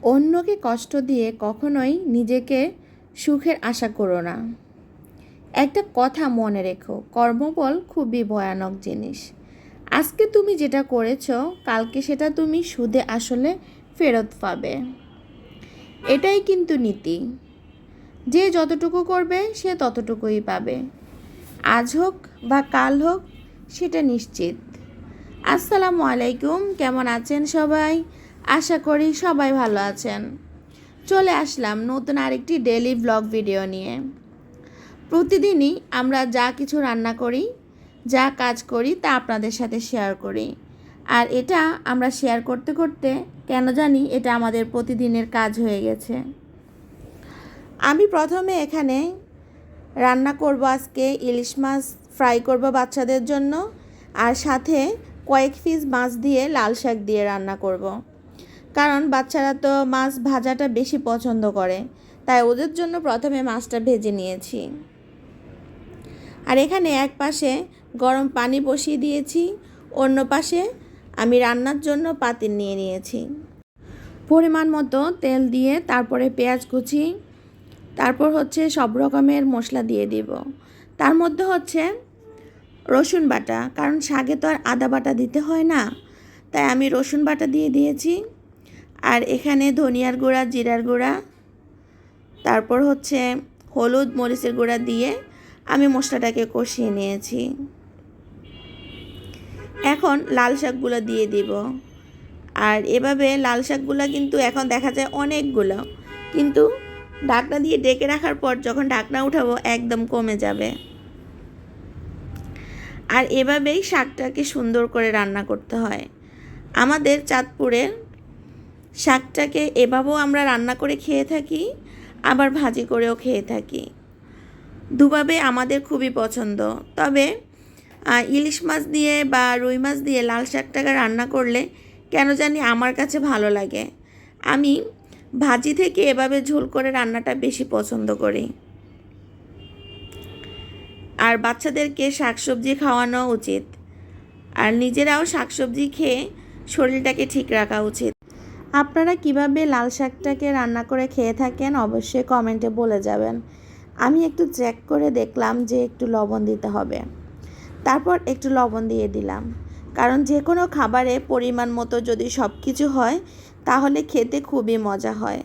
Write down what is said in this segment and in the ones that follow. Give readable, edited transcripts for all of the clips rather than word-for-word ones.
অন্যকে কষ্ট দিয়ে কখনোই নিজেকে সুখের আশা করো না। একটা কথা মনে রেখো, কর্মফল খুবই ভয়ানক জিনিস। আজকে তুমি যেটা করেছো, কালকে সেটা তুমি সুদে আসলে ফেরত পাবে। এটাই কিন্তু নীতি। যে যতটুকু করবে সে ততটুকুই পাবে। আজ হোক বা কাল হোক, সেটা নিশ্চিত। আসসালামু আলাইকুম, কেমন আছেন সবাই? আশা করি সবাই ভালো আছেন। চলে আসলাম নতুন আরেকটি ডেইলি ব্লগ ভিডিও নিয়ে। প্রতিদিনই আমরা যা কিছু রান্না করি, যা কাজ করি তা আপনাদের সাথে শেয়ার করি। আর এটা আমরা শেয়ার করতে করতে কেন জানি এটা আমাদের প্রতিদিনের কাজ হয়ে গেছে। আমি প্রথমে এখানে রান্না করব আজকে ইলিশ মাছ ফ্রাই করব বাচ্চাদের জন্য, আর সাথে কয়েক পিস মাছ দিয়ে লাল শাক দিয়ে রান্না করব। কারণ বাচ্চারা তো মাছ ভাজাটা বেশি পছন্দ করে, তাই ওদের জন্য প্রথমে মাছটা ভেজে নিয়েছি। আর এখানে এক পাশে গরম পানি বসিয়ে দিয়েছি, অন্য পাশে আমি রান্নার জন্য পাতিল নিয়ে নিয়েছি। পরিমাণ মতো তেল দিয়ে তারপরে পেঁয়াজ কুচি, তারপর হচ্ছে সব রকমের মশলা দিয়ে দিব। তার মধ্যে হচ্ছে রসুন বাটা, কারণ শাকে তো আর আদা বাটা দিতে হয় না, তাই আমি রসুন বাটা দিয়ে দিয়েছি। আর এখানে ধনিয়ার গুঁড়া, জিরার গুঁড়া, তারপর হচ্ছে হলুদ মরিচের গুঁড়া দিয়ে আমি মশলাটাকে কষিয়ে নিয়েছি। এখন লাল শাকগুলো দিয়ে দিব। আর এভাবে লাল শাকগুলো কিন্তু এখন দেখা যায় অনেকগুলো, কিন্তু ঢাকনা দিয়ে ডেকে রাখার পর যখন ঢাকনা উঠাবো একদম কমে যাবে। আর এভাবেই শাকটাকে সুন্দর করে রান্না করতে হয়। আমাদের চাঁদপুরের শাকটাকে এভাবেও আমরা রান্না করে খেয়ে থাকি, আবার ভাজি করেও খেয়ে থাকি। দুভাবে আমাদের খুবই পছন্দ। তবে ইলিশ মাছ দিয়ে বা রুই মাছ দিয়ে লাল শাকটাকে রান্না করলে কেন জানি আমার কাছে ভালো লাগে। আমি ভাজি থেকে এভাবে ঝোল করে রান্নাটা বেশি পছন্দ করি। আর বাচ্চাদেরকে শাকসবজি খাওয়ানো উচিত, আর নিজেরাও শাকসবজি খেয়ে শরীরটাকে ঠিক রাখা উচিত। আপনারা কিভাবে লাল শাকটাকে রান্না করে খেয়ে থাকেন অবশ্যই কমেন্টে বলে যাবেন। আমি একটু চেক করে দেখলাম যে একটু লবণ দিতে হবে, তারপর একটু লবণ দিয়ে দিলাম। কারণ যে কোনো খাবারে পরিমাণ মতো যদি সব কিছু হয় তাহলে খেতে খুবই মজা হয়।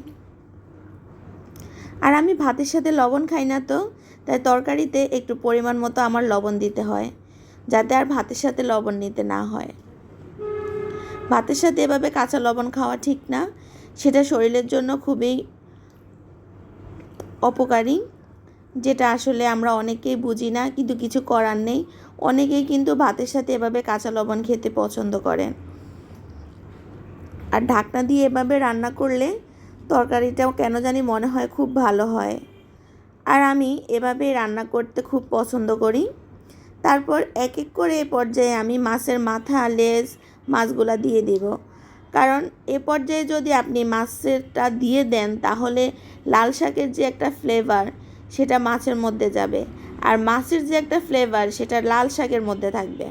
আর আমি ভাতের সাথে লবণ খাই না, তো তাই তরকারিতে একটু পরিমাণ মতো আমার লবণ দিতে হয়, যাতে আর ভাতের সাথে লবণ নিতে না হয়। ভাতের সাথে এভাবে কাঁচা লবণ খাওয়া ঠিক না, সেটা শরীরের জন্য খুবই অপকারী, যেটা আসলে আমরা অনেকেই বুঝি না, কিন্তু কিছু করার নেই। অনেকেই কিন্তু ভাতের সাথে এভাবে কাঁচা লবণ খেতে পছন্দ করেন। আর ঢাকনা দিয়ে এভাবে রান্না করলে তরকারিটাও কেন জানি মনে হয় খুব ভালো হয়। আর আমি এভাবে রান্না করতে খুব পছন্দ করি। তারপর এক এক করে এ পর্যায়ে আমি মাছের মাথা, লেজ, মাছগুলা দিয়ে দিব। কারণ এ পর্যায়ে যদি আপনি মাছেরটা দিয়ে দেন তাহলে লাল শাকের যে একটা ফ্লেভার সেটা মাছের মধ্যে যাবে, আর মাছের যে একটা ফ্লেভার সেটা লাল শাকের মধ্যে থাকবে।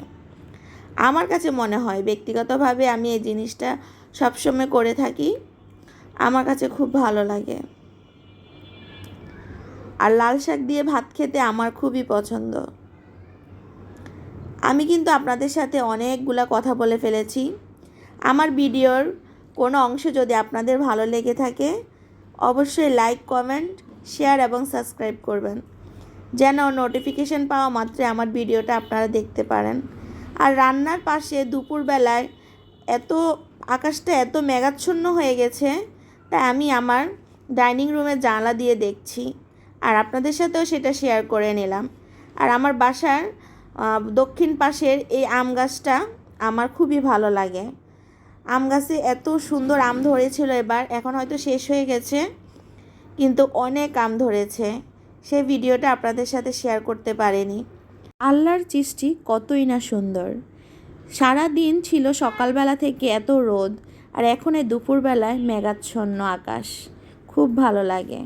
আমার কাছে মনে হয়, ব্যক্তিগতভাবে আমি এই জিনিসটা সবসময় করে থাকি, আমার কাছে খুব ভালো লাগে। আর লাল শাক দিয়ে ভাত খেতে আমার খুবই পছন্দ। আমি কিন্তু আপনাদের সাথে অনেকগুলা কথা বলে ফেলেছি। আমার ভিডিওর কোনো অংশ যদি আপনাদের ভালো লেগে থাকে অবশ্যই লাইক, কমেন্ট, শেয়ার এবং সাবস্ক্রাইব করবেন, যেন নোটিফিকেশন পাওয়া মাত্রই আমার ভিডিওটা আপনারা দেখতে পারেন। আর রান্নার পাশে দুপুরবেলায় আকাশটা এত মেঘাচ্ছন্ন হয়ে গেছে, তাই আমি আমার ডাইনিং রুমের জানলা দিয়ে দেখছি, আর আপনাদের সাথেও সেটা শেয়ার করে নিলাম। আর আমার বাসার দক্ষিণ পাশের এই আম গাছটা আমার খুবই ভালো লাগে। আম গাছে এত সুন্দর আম ধরেছিল এবার, এখন হয়তো শেষ হয়ে গেছে, কিন্তু অনেক আম ধরেছে। সেই ভিডিওটা আপনাদের সাথে শেয়ার করতে পারিনি। আল্লাহর সৃষ্টি কতই না সুন্দর। সারা দিন ছিল সকালবেলা থেকে এত রোদ, আর এখন এই দুপুরবেলায় মেঘাচ্ছন্ন আকাশ, খুব ভালো লাগে।